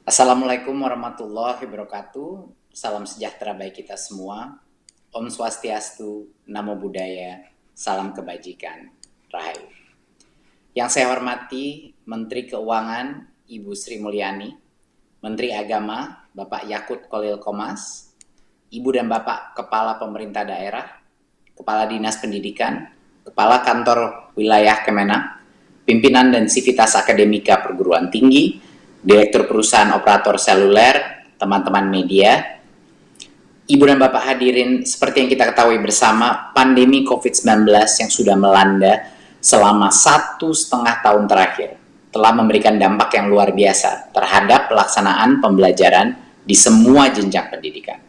Assalamualaikum warahmatullahi wabarakatuh. Salam sejahtera bagi kita semua. Om Swastiastu, Namo Buddhaya, salam kebajikan, Rahayu. Yang saya hormati Menteri Keuangan Ibu Sri Mulyani, Menteri Agama Bapak Yakut Khalil Qomas, Ibu dan Bapak Kepala Pemerintah Daerah, Kepala Dinas Pendidikan, Kepala Kantor Wilayah Kemenak, Pimpinan dan Sivitas Akademika Perguruan Tinggi, Direktur Perusahaan Operator Seluler, teman-teman media, Ibu dan Bapak hadirin, seperti yang kita ketahui bersama, pandemi COVID-19 yang sudah melanda selama 1,5 tahun terakhir telah memberikan dampak yang luar biasa terhadap pelaksanaan pembelajaran di semua jenjang pendidikan.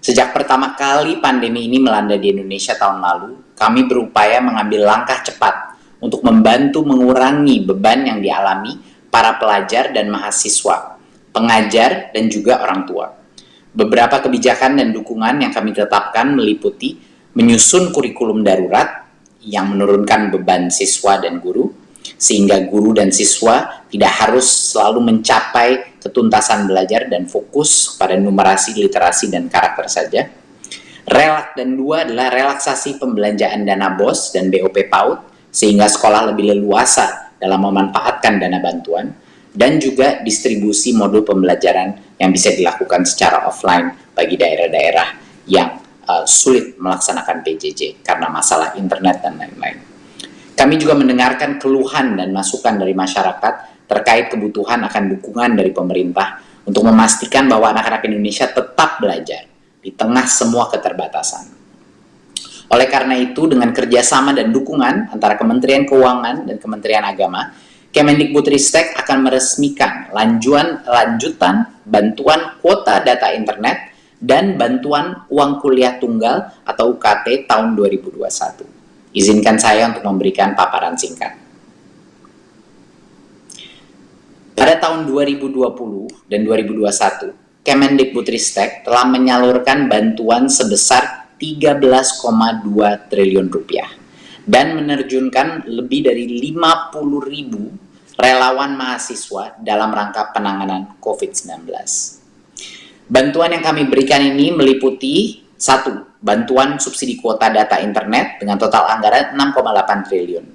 Sejak pertama kali pandemi ini melanda di Indonesia tahun lalu, kami berupaya mengambil langkah cepat untuk membantu mengurangi beban yang dialami para pelajar dan mahasiswa, pengajar, dan juga orang tua. Beberapa kebijakan dan dukungan yang kami tetapkan meliputi menyusun kurikulum darurat yang menurunkan beban siswa dan guru, sehingga guru dan siswa tidak harus selalu mencapai ketuntasan belajar dan fokus pada numerasi, literasi, dan karakter saja. Dan dua adalah relaksasi pembelanjaan dana BOS dan BOP PAUD, sehingga sekolah lebih leluasa dalam memanfaatkan dana bantuan, dan juga distribusi modul pembelajaran yang bisa dilakukan secara offline bagi daerah-daerah yang sulit melaksanakan PJJ karena masalah internet dan lain-lain. Kami juga mendengarkan keluhan dan masukan dari masyarakat terkait kebutuhan akan dukungan dari pemerintah untuk memastikan bahwa anak-anak Indonesia tetap belajar di tengah semua keterbatasan. Oleh karena itu, dengan kerjasama dan dukungan antara Kementerian Keuangan dan Kementerian Agama, Kemendikbudristek akan meresmikan lanjutan bantuan kuota data internet dan bantuan uang kuliah tunggal atau UKT tahun 2021. Izinkan saya untuk memberikan paparan singkat. Pada tahun 2020 dan 2021, Kemendikbudristek telah menyalurkan bantuan sebesar 13,2 triliun rupiah dan menerjunkan lebih dari 50.000 relawan mahasiswa dalam rangka penanganan COVID-19. Bantuan yang kami berikan ini meliputi 1. Bantuan subsidi kuota data internet dengan total anggaran 6,8 triliun.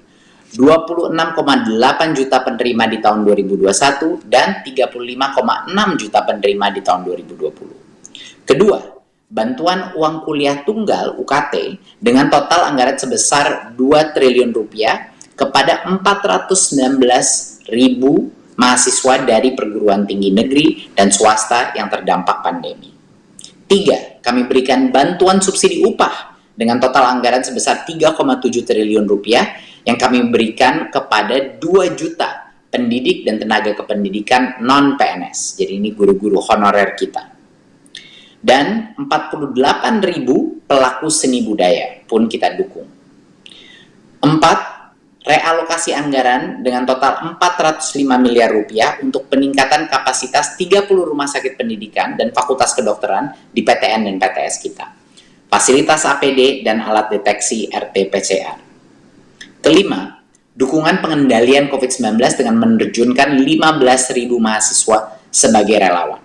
26,8 juta penerima di tahun 2021 dan 35,6 juta penerima di tahun 2020. Kedua, bantuan uang kuliah tunggal UKT dengan total anggaran sebesar 2 triliun rupiah kepada 419.000 mahasiswa dari perguruan tinggi negeri dan swasta yang terdampak pandemi. 3. Kami berikan bantuan subsidi upah dengan total anggaran sebesar 3,7 triliun rupiah yang kami berikan kepada 2 juta pendidik dan tenaga kependidikan non-PNS. Jadi ini guru-guru honorer kita. Dan 48.000 pelaku seni budaya pun kita dukung. 4. Realokasi anggaran dengan total 405 miliar rupiah untuk peningkatan kapasitas 30 rumah sakit pendidikan dan fakultas kedokteran di PTN dan PTS kita. Fasilitas APD dan alat deteksi RT-PCR. Kelima, dukungan pengendalian COVID-19 dengan menerjunkan 15.000 mahasiswa sebagai relawan.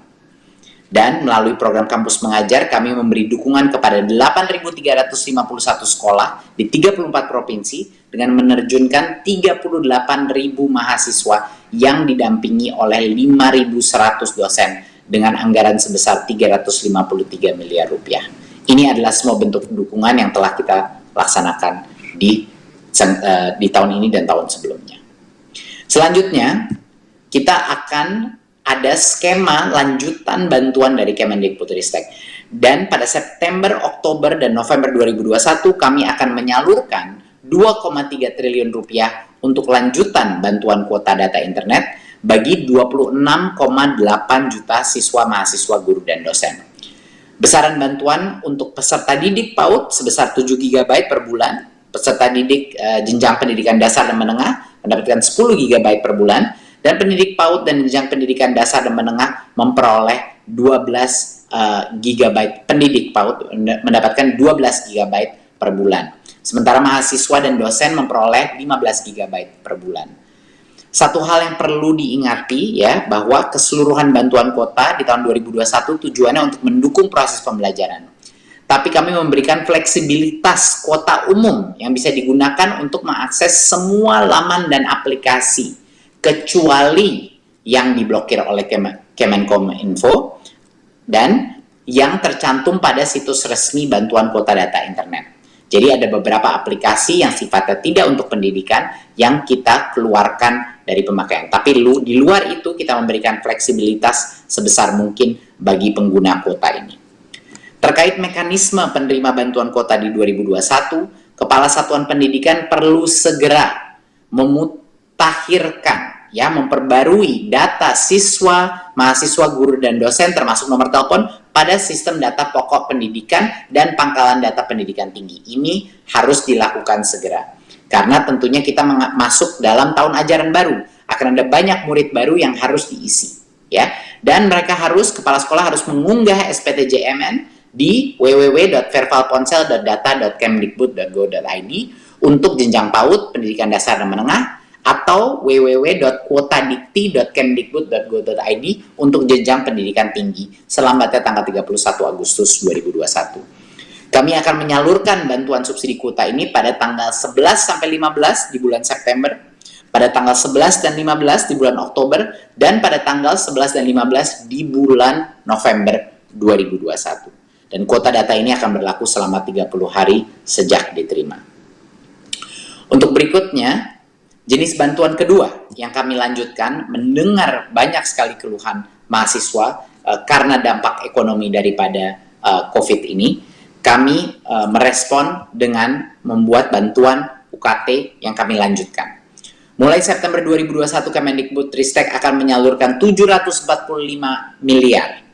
Dan melalui program kampus mengajar, kami memberi dukungan kepada 8.351 sekolah di 34 provinsi dengan menerjunkan 38.000 mahasiswa yang didampingi oleh 5.100 dosen dengan anggaran sebesar 353 miliar rupiah. Ini adalah semua bentuk dukungan yang telah kita laksanakan di tahun ini dan tahun sebelumnya. Selanjutnya, kita akan ada skema lanjutan bantuan dari Kemendikbudristek. Dan pada September, Oktober, dan November 2021 kami akan menyalurkan 2,3 triliun rupiah untuk lanjutan bantuan kuota data internet bagi 26,8 juta siswa, mahasiswa, guru, dan dosen. Besaran bantuan untuk peserta didik PAUD sebesar 7 GB per bulan, peserta didik jenjang pendidikan dasar dan menengah mendapatkan 10 GB per bulan, dan pendidik PAUD dan jenjang pendidikan dasar dan menengah memperoleh 12 GB, pendidik PAUD mendapatkan 12 GB per bulan. Sementara mahasiswa dan dosen memperoleh 15 GB per bulan. Satu hal yang perlu diingati ya, bahwa keseluruhan bantuan kuota di tahun 2021 tujuannya untuk mendukung proses pembelajaran. Tapi kami memberikan fleksibilitas kuota umum yang bisa digunakan untuk mengakses semua laman dan aplikasi, kecuali yang diblokir oleh Kemenkominfo dan yang tercantum pada situs resmi bantuan kuota data internet. Jadi ada beberapa aplikasi yang sifatnya tidak untuk pendidikan yang kita keluarkan dari pemakaian. Tapi di luar itu kita memberikan fleksibilitas sebesar mungkin bagi pengguna kuota ini. Terkait mekanisme penerima bantuan kuota di 2021, Kepala Satuan Pendidikan perlu segera memutakhirkan, ya, memperbarui data siswa, mahasiswa, guru, dan dosen termasuk nomor telepon pada sistem data pokok pendidikan dan pangkalan data pendidikan tinggi. Ini harus dilakukan segera. Karena tentunya kita masuk dalam tahun ajaran baru. Akan ada banyak murid baru yang harus diisi. Ya. Dan kepala sekolah harus mengunggah SPTJMN di www.vervalponsel.data.kemdikbud.go.id untuk jenjang PAUD, pendidikan dasar dan menengah, atau www.kuotadikti.kemdikbud.go.id untuk jenjang pendidikan tinggi selambatnya tanggal 31 Agustus 2021. Kami akan menyalurkan bantuan subsidi kuota ini pada tanggal 11 sampai 15 di bulan September, pada tanggal 11 dan 15 di bulan Oktober, dan pada tanggal 11 dan 15 di bulan November 2021. Dan kuota data ini akan berlaku selama 30 hari sejak diterima. Untuk berikutnya, jenis bantuan kedua yang kami lanjutkan, mendengar banyak sekali keluhan mahasiswa karena dampak ekonomi daripada COVID ini, kami merespon dengan membuat bantuan UKT yang kami lanjutkan. Mulai September 2021, Kemendikbudristek akan menyalurkan 745 miliar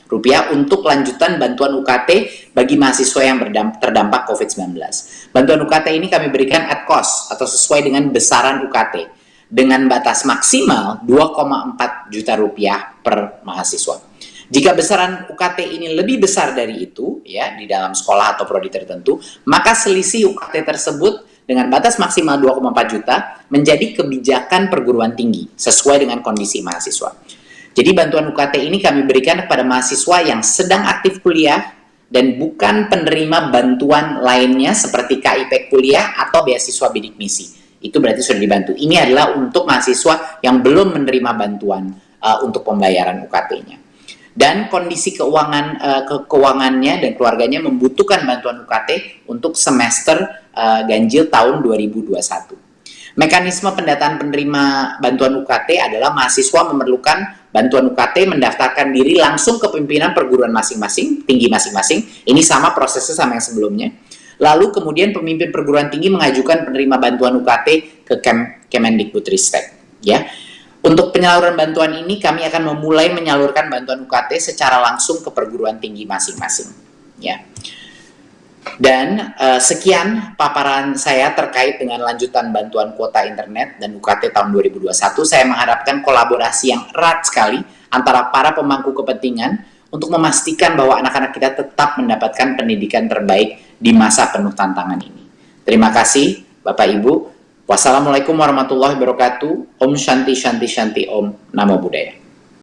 rupiah untuk lanjutan bantuan UKT bagi mahasiswa yang terdampak COVID-19. Bantuan UKT ini kami berikan at cost atau sesuai dengan besaran UKT dengan batas maksimal 2,4 juta rupiah per mahasiswa. Jika besaran UKT ini lebih besar dari itu, ya, di dalam sekolah atau prodi tertentu, maka selisih UKT tersebut dengan batas maksimal 2,4 juta menjadi kebijakan perguruan tinggi sesuai dengan kondisi mahasiswa. Jadi bantuan UKT ini kami berikan kepada mahasiswa yang sedang aktif kuliah dan bukan penerima bantuan lainnya seperti KIP kuliah atau beasiswa bidik misi. Itu berarti sudah dibantu. Ini adalah untuk mahasiswa yang belum menerima bantuan untuk pembayaran UKT-nya. Dan kondisi keuangannya dan keluarganya membutuhkan bantuan UKT untuk semester ganjil tahun 2021. Mekanisme pendataan penerima bantuan UKT adalah mahasiswa memerlukan bantuan UKT mendaftarkan diri langsung ke pimpinan perguruan masing-masing, tinggi masing-masing. Ini sama prosesnya sama yang sebelumnya. Lalu kemudian pemimpin perguruan tinggi mengajukan penerima bantuan UKT ke Kemendikbudristek. Ya. Untuk penyaluran bantuan ini kami akan memulai menyalurkan bantuan UKT secara langsung ke perguruan tinggi masing-masing. Ya. Dan sekian paparan saya terkait dengan lanjutan bantuan kuota internet dan UKT tahun 2021. Saya mengharapkan kolaborasi yang erat sekali antara para pemangku kepentingan untuk memastikan bahwa anak-anak kita tetap mendapatkan pendidikan terbaik di masa penuh tantangan ini. Terima kasih Bapak Ibu. Wassalamualaikum warahmatullahi wabarakatuh. Om Shanti Shanti Shanti Om. Namo Buddhaya.